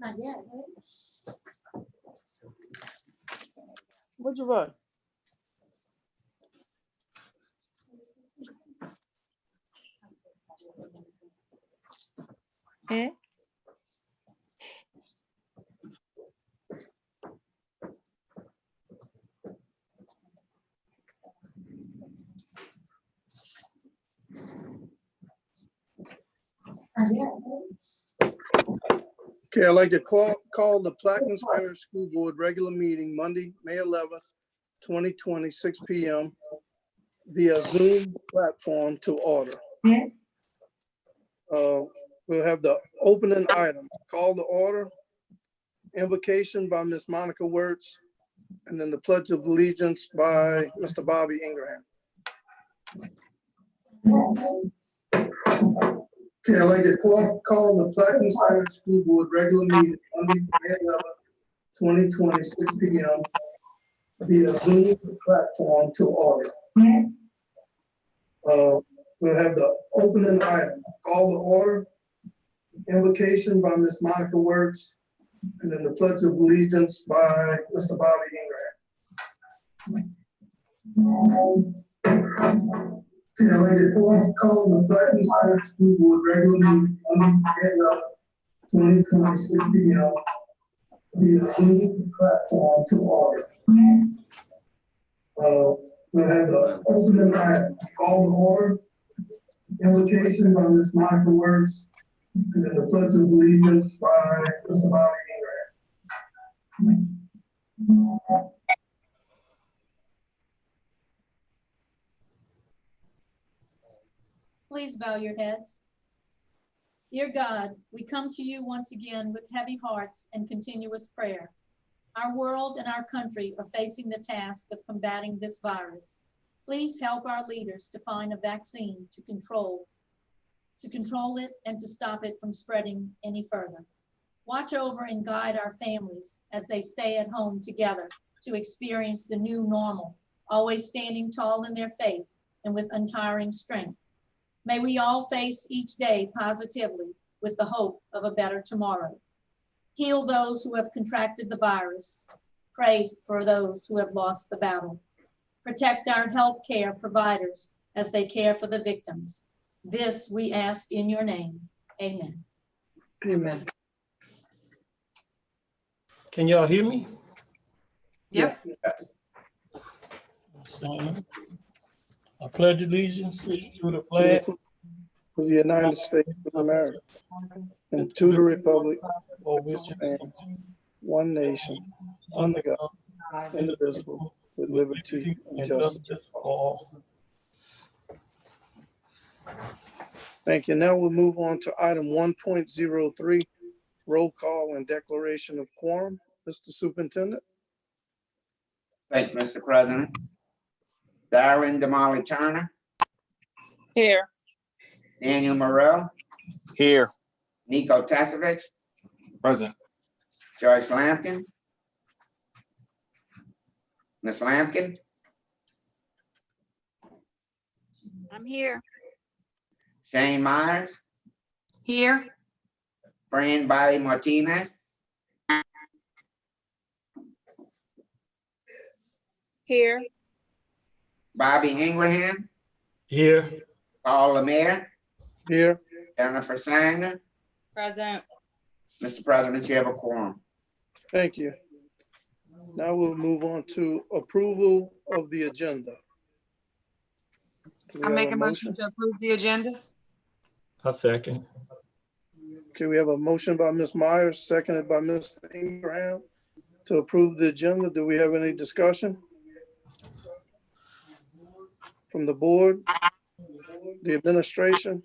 Not yet. What'd you write? Hmm? Not yet. Okay, I'd like to call the Plaquemines Parish School Board regular meeting Monday, May 11th, 2020, 6 p.m. via Zoom platform to order. We'll have the opening items, call to order, invocation by Ms. Monica Wirtz, and then the Pledge of Allegiance by Mr. Bobby Ingraham. Okay, I'd like to call the Plaquemines Parish School Board regular meeting Monday, May 11th, 2020, 6 p.m. via Zoom platform to order. We'll have the opening item, call to order, invocation by Ms. Monica Wirtz, and then the Pledge of Allegiance by Mr. Bobby Ingraham. Okay, I'd like to call the Plaquemines Parish School Board regular meeting Monday, May 11th, 2020, 6 p.m. via Zoom platform to order. We'll have the opening item, call to order, invocation by Ms. Monica Wirtz, and then the Pledge of Allegiance by Mr. Bobby Ingraham. Please bow your heads. Dear God, we come to you once again with heavy hearts and continuous prayer. Our world and our country are facing the task of combating this virus. Please help our leaders to find a vaccine to control it and to stop it from spreading any further. Watch over and guide our families as they stay at home together to experience the new normal, always standing tall in their faith and with untiring strength. May we all face each day positively with the hope of a better tomorrow. Heal those who have contracted the virus. Pray for those who have lost the battle. Protect our healthcare providers as they care for the victims. This we ask in your name. Amen. Amen. Can y'all hear me? Yep. I pledge allegiance to the flag Of the United States of America and to the republic for which it stands one nation under God, indivisible, with liberty and justice for all. Thank you. Now we'll move on to item 1.03, roll call and declaration of quorum. Mr. Superintendent. Thank you, Mr. President. Darren Damali Turner, Here. Daniel Morrell, Here. Nico Tasevich, Present. Joyce Lampkin. Ms. Lampkin, I'm here. Shane Myers, Here. Fran Bobby Martinez, Here. Bobby Ingraham, Here. Paul Lemire, Here. Jennifer Sanger. Present. Mr. President, you have a quorum. Thank you. Now we'll move on to approval of the agenda. Do we I have make a motion to approve the agenda. A second. Okay, we have a motion by Ms. Myers, seconded by Mr. Ingraham to approve the agenda. Do we have any discussion from the board, the administration,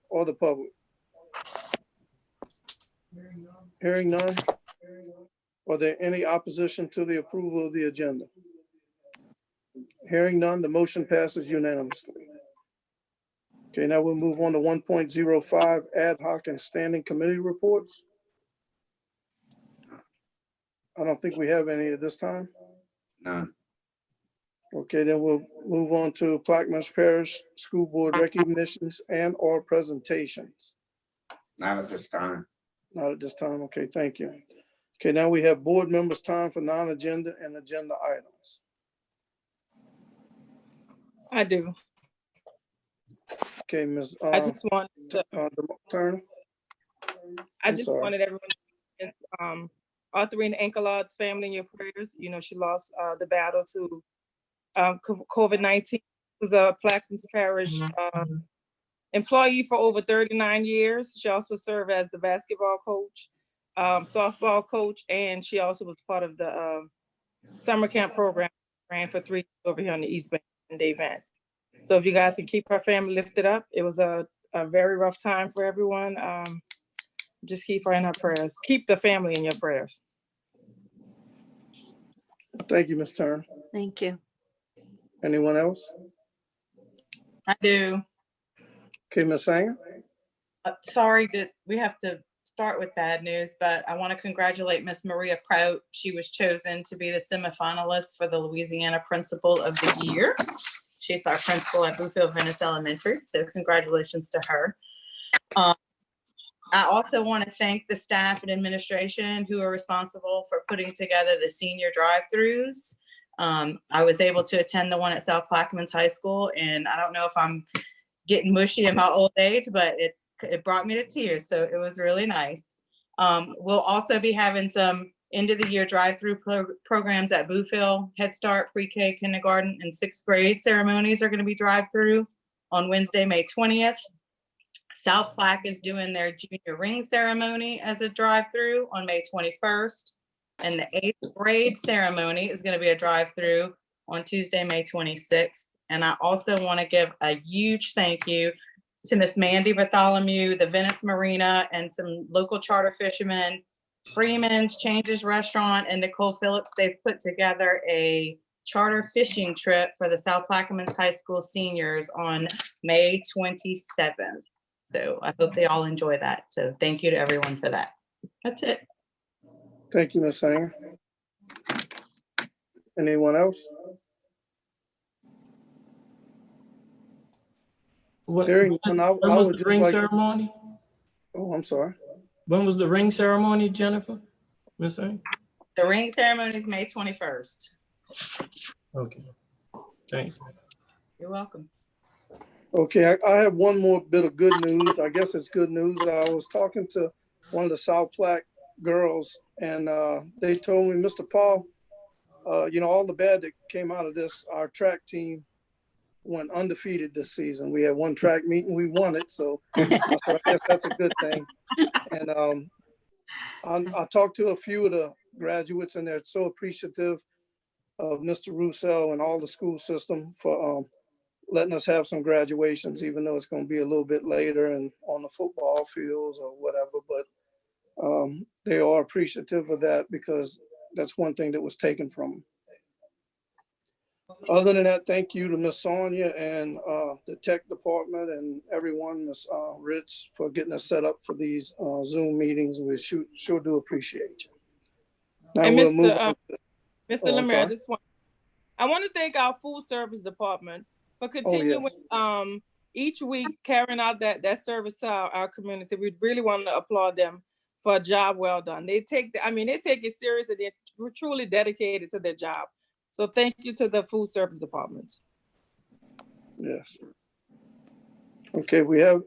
or the public? Hearing none. Are there any opposition to the approval of the agenda? Hearing none, the motion passes unanimously. Okay, now we'll move on to 1.05 ad hoc and standing committee reports. I don't think we have any at this time. None. Okay, then we'll move on to Plaquemines Parish School Board recognitions and or presentations. Not at this time. Not at this time. Okay, thank you. Okay, now we have board members' time for non-agenda and agenda items. I do. Okay, Ms. I just wanted to, Turner. I I'm just sorry. wanted everyone to Arthurine Ankelot's family in your prayers. You know, she lost the battle to COVID-19. Was a Plaquemines Parish employee for over 39 years. She also served as the basketball coach, softball coach, and she also was part of the summer camp program, ran for 3 years over here on the East Bank in Day Van. So if you guys can keep her family lifted up, it was a very rough time for everyone. Just keep her in her prayers. Keep the family in your prayers. Thank you, Ms. Turner. Thank you. Anyone else? I do. Okay, Ms. Sanger. Sorry that we have to start with bad news, but I want to congratulate Miss Maria Prout. She was chosen to be the semifinalist for the Louisiana Principal of the Year. She's our principal at Bluefield Venice Elementary, so congratulations to her. I also want to thank the staff and administration who are responsible for putting together the senior drive-throughs. I was able to attend the one at South Plaquemines High School, and I don't know if I'm getting mushy in my old age, but it brought me to tears, so it was really nice. We'll also be having some end of the year drive-through programs at Bluefield. Head Start, pre-K, kindergarten, and 6th grade ceremonies are going to be drive-through on Wednesday, May 20th. South Plaque is doing their junior ring ceremony as a drive-through on May 21st. And the 8th grade ceremony is going to be a drive-through on Tuesday, May 26th. And I also want to give a huge thank you to Miss Mandy Bartholomew, the Venice Marina, and some local charter fishermen, Freeman's, Changes Restaurant, and Nicole Phillips. They've put together a charter fishing trip for the South Plaquemines High School seniors on May 27th. So I hope they all enjoy that. So thank you to everyone for that. That's it. Thank you, Ms. Sanger. Anyone else? Hearing none, I When was would the just ring like. ceremony? Oh, I'm sorry. When was the ring ceremony, Jennifer? Miss Sanger? The ring ceremony is May 21st. Okay. Thanks. You're welcome. Okay, I have one more bit of good news. I guess it's good news. I was talking to one of the South Plaque girls, and they told me, Mr. Paul, you know, all the bad that came out of this, our track team went undefeated this season. We had one track meet and we won it. So I said, I guess that's a good thing. And I talked to a few of the graduates, and they're so appreciative of Mr. Roussel and all the school system for letting us have some graduations, even though it's going to be a little bit later and on the football fields or whatever. But they are appreciative of that, because that's one thing that was taken from them. Other than that, thank you to Miss Sonia and the tech department and everyone, Miss Rich, for getting us set up for these Zoom meetings. We sure do appreciate you. Now And we'll move on. Mr. Oh, I'm Lemire, sorry. I want to thank our food service department for continuing each week carrying out that service to our community. We really want to applaud them for a job well done. They take it serious, and they're truly dedicated to their job. So thank you to the food service departments. Yes. Okay, we have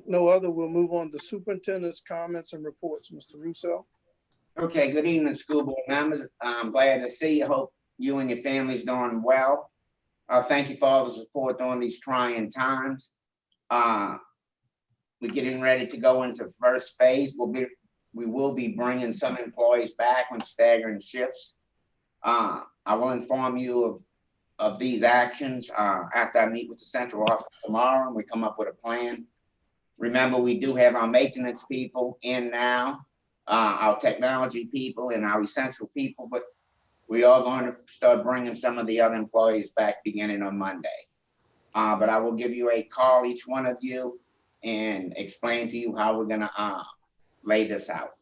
no other. We'll move on to superintendent's comments and reports. Mr. Roussel. Okay, good evening, school board members. I'm glad to see you. Hope you and your family's doing well. Thank you for all the support during these trying times. We're getting ready to go into the first phase. We will be bringing some employees back on staggering shifts. I will inform you of these actions after I meet with the central office tomorrow, and we come up with a plan. Remember, we do have our maintenance people in now, our technology people and our essential people, but we are going to start bringing some of the other employees back beginning on Monday. But I will give you a call, each one of you, and explain to you how we're gonna lay this out.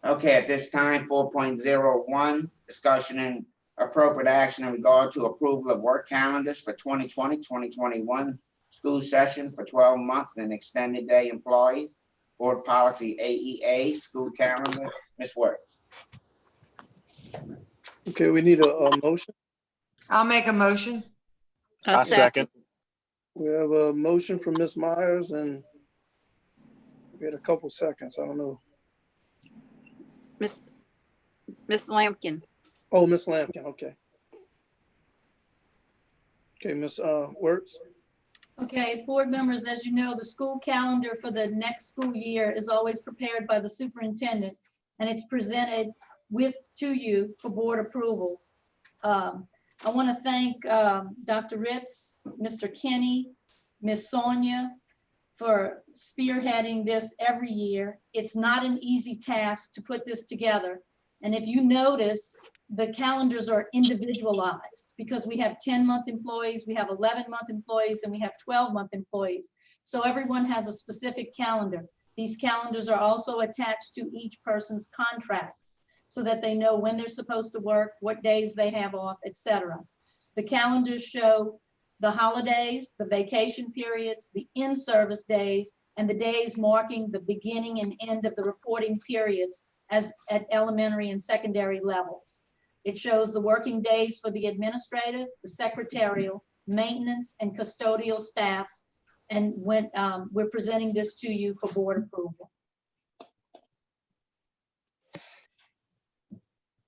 Okay, at this time, 4.01, discussion and appropriate action in regard to approval of work calendars for 2020-2021 school session for 12-month and extended day employees, Board Policy AEA, School Calendar, Ms. Wertz. Okay, we need a motion. I'll make a motion. I second. We have a motion from Ms. Myers and we had a couple seconds. I don't know. Miss Lampkin. Oh, Ms. Lampkin, okay. Okay, Ms. Wertz. Okay, board members, as you know, the school calendar for the next school year is always prepared by the superintendent, and it's presented to you for board approval. I want to thank Dr. Ritz, Mr. Kenny, Ms. Sonia for spearheading this every year. It's not an easy task to put this together. And if you notice, the calendars are individualized because we have 10-month employees, we have 11-month employees, and we have 12-month employees. So everyone has a specific calendar. These calendars are also attached to each person's contracts so that they know when they're supposed to work, what days they have off, etc. The calendars show the holidays, the vacation periods, the in-service days, and the days marking the beginning and end of the reporting periods as at elementary and secondary levels. It shows the working days for the administrative, the secretarial, maintenance, and custodial staffs. And when we're presenting this to you for board approval.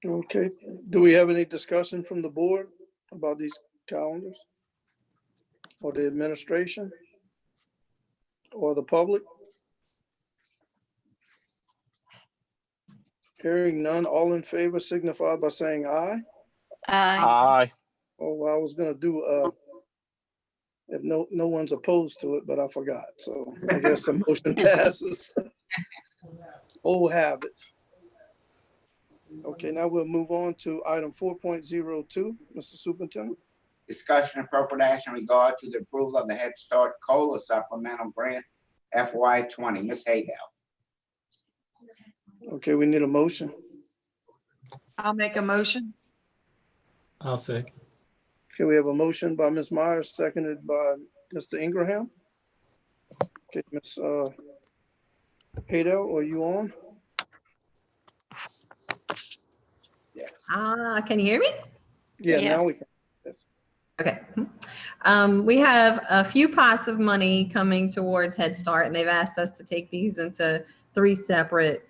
Okay, do we have any discussion from the board about these calendars? Or the administration? Or the public? Hearing none, all in favor signify by saying aye. Aye. Oh, I was gonna do, if no one's opposed to it, but I forgot, so I guess the motion passes. Old habits. Okay, now we'll move on to item 4.02, Mr. Superintendent. Discussion and appropriate action in regard to the approval of the Head Start COLA Supplemental Grant FY20. Ms. Haydell. Okay, we need a motion. I'll make a motion. I'll second. Okay, we have a motion by Ms. Myers, seconded by Mr. Ingraham. Okay, Ms. Haydell, are you on? Can you hear me? Yeah, Yes. now we can. Yes. Okay. We have a few pots of money coming towards Head Start, and they've asked us to take these into 3 separate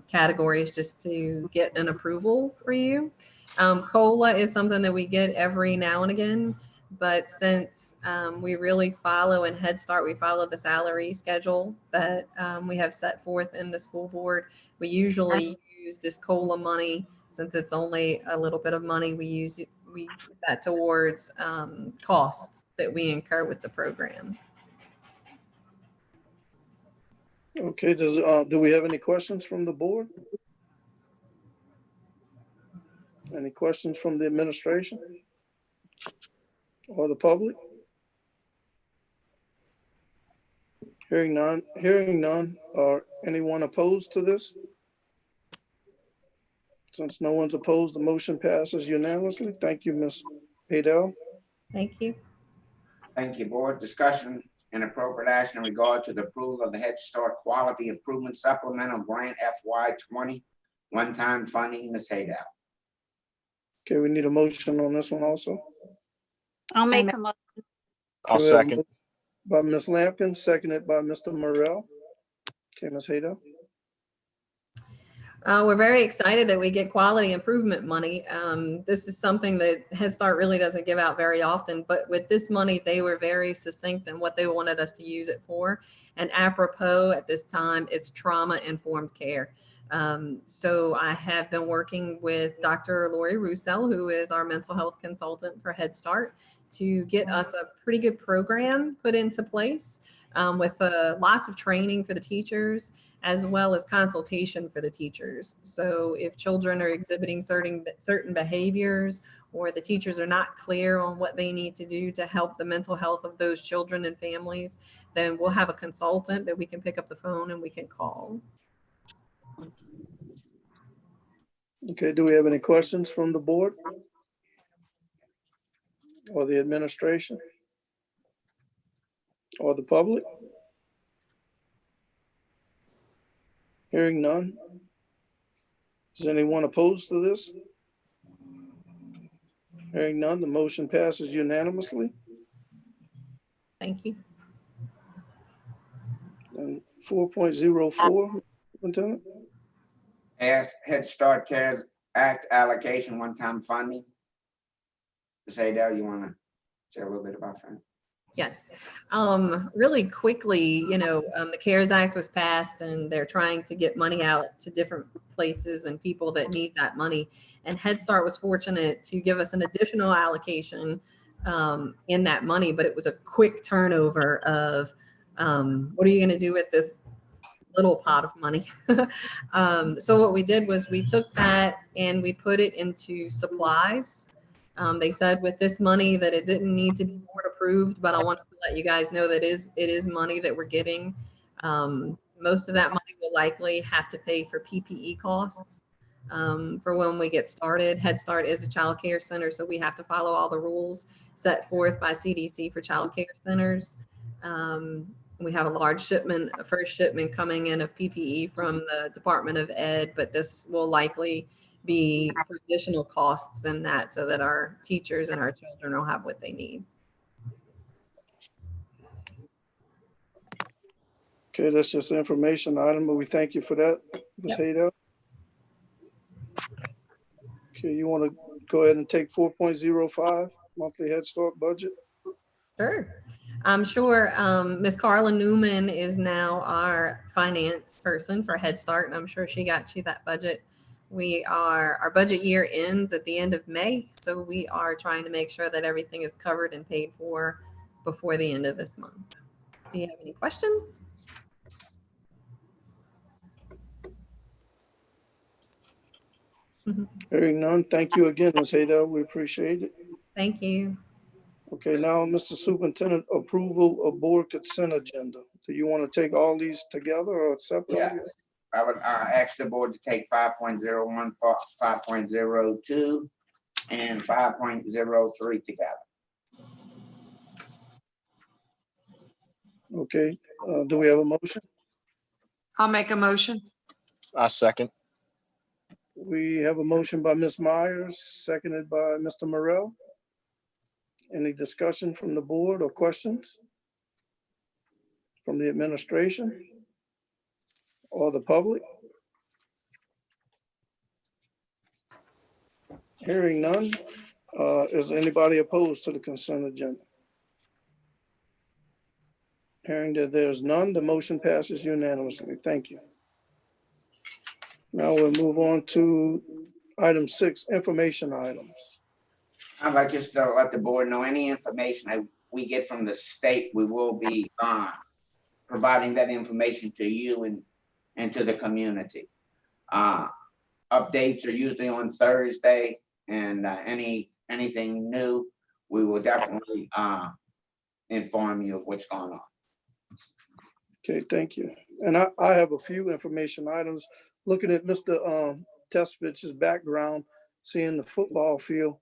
categories just to get an approval for you. COLA is something that we get every now and again, but since we really follow in Head Start, we follow the salary schedule that we have set forth in the school board. We usually use this COLA money, since it's only a little bit of money, we put that towards costs that we incur with the program. Okay, do we have any questions from the board? Any questions from the administration or the public? Hearing none, are anyone opposed to this? Since no one's opposed, the motion passes unanimously. Thank you, Ms. Haydell. Thank you. Thank you, board. Discussion and appropriate action in regard to the approval of the Head Start Quality Improvement Supplemental Grant FY20 one-time funding. Ms. Haydell. Okay, we need a motion on this one also. I'll make a motion. I'll Okay, we have a second. motion by Ms. Lampkin, seconded by Mr. Morrell. Okay, Ms. Haydell. We're very excited that we get quality improvement money. This is something that Head Start really doesn't give out very often, but with this money, they were very succinct in what they wanted us to use it for. And apropos at this time, it's trauma-informed care. So I have been working with Dr. Lori Roussel, who is our mental health consultant for Head Start, to get us a pretty good program put into place with lots of training for the teachers, as well as consultation for the teachers. So if children are exhibiting certain behaviors, or the teachers are not clear on what they need to do to help the mental health of those children and families, then we'll have a consultant that we can pick up the phone and we can call. Okay, do we have any questions from the board or the administration or the public? Hearing none. Is anyone opposed to this? Hearing none, the motion passes unanimously. Thank you. And 4.04, Superintendent? As Head Start CARES Act allocation one-time funding. Ms. Adele, you want to say a little bit about that? Yes. Really quickly, the CARES Act was passed and they're trying to get money out to different places and people that need that money. And Head Start was fortunate to give us an additional allocation in that money, but it was a quick turnover of what are you going to do with this little pot of money? So what we did was we took that and we put it into supplies. They said with this money that it didn't need to be board approved, but I wanted to let you guys know that it is money that we're getting. Most of that money will likely have to pay for PPE costs for when we get started. Head Start is a child care center, so we have to follow all the rules set forth by CDC for child care centers. We have a large shipment, a first shipment coming in of PPE from the Department of Ed, but this will likely be for additional costs in that so that our teachers and our children will have what they need. Okay, that's just an information item, but we thank you for that, Ms. Haydell. Okay, you want to go ahead and take 4.05, monthly Head Start budget? Sure. I'm sure Ms. Carla Newman is now our finance person for Head Start, and I'm sure she got you that budget. Our budget year ends at the end of May, so we are trying to make sure that everything is covered and paid for before the end of this month. Do you have any questions? Hearing none, thank you again, Ms. Haydell. We appreciate it. Thank you. Okay, now, Mr. Superintendent, approval of board consent agenda. Do you want to take all these together or separately? Yes. I would ask the board to take 5.01, 5.02, and 5.03 together. Okay, do we have a motion? I'll make a motion. I second. We have a motion by Ms. Myers, seconded by Mr. Morrell. Any discussion from the board or questions from the administration or the public? Hearing none, is anybody opposed to the consent agenda? Hearing that there's none, the motion passes unanimously. Thank you. Now we'll move on to item 6, information items. I'd like just to let the board know any information that we get from the state, we will be providing that information to you and to the community. Updates are usually on Thursday, and anything new, we will definitely inform you of what's going on. Okay, thank you. And I have a few information items. Looking at Mr. Tesvich's background, seeing the football field,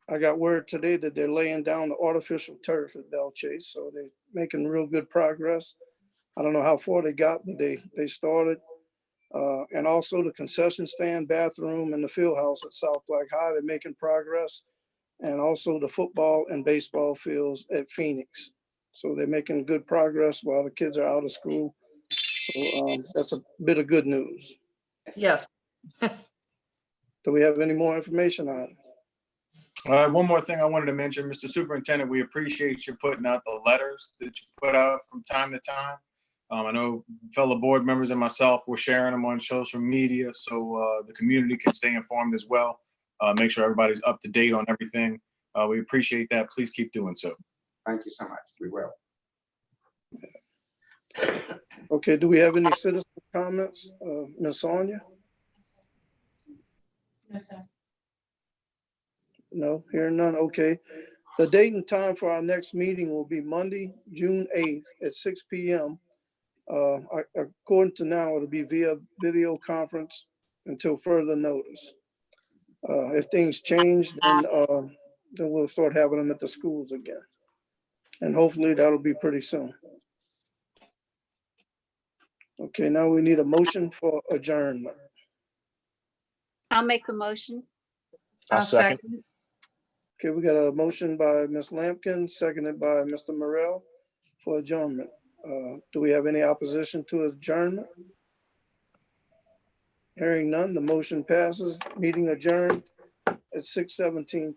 I got word today that they're laying down the artificial turf at Bell Chase, so they're making real good progress. I don't know how far they got, but they started. And also the concession stand, bathroom, and the field house at South Black High, they're making progress. And also the football and baseball fields at Phoenix. So they're making good progress while the kids are out of school. So that's a bit of good news. Yes. Do we have any more information on it? One more thing I wanted to mention, Mr. Superintendent, we appreciate you putting out the letters that you put out from time to time. I know fellow board members and myself were sharing them on social media, so the community can stay informed as well. Make sure everybody's up to date on everything. We appreciate that. Please keep doing so. Thank you so much. We will. Okay, do we have any citizen comments? Ms. Sonia? No, sir. No, hearing none. Okay. The date and time for our next meeting will be Monday, June 8th at 6 p.m. According to now, it'll be via video conference until further notice. If things change, then we'll start having them at the schools again. And hopefully that'll be pretty soon. Okay, now we need a motion for adjournment. I'll make a motion. I'll second. Okay, we got a motion by Ms. Lampkin, seconded by Mr. Morel for adjournment. Do we have any opposition to adjournment? Hearing none, the motion passes. Meeting adjourned at 6:17 p.m.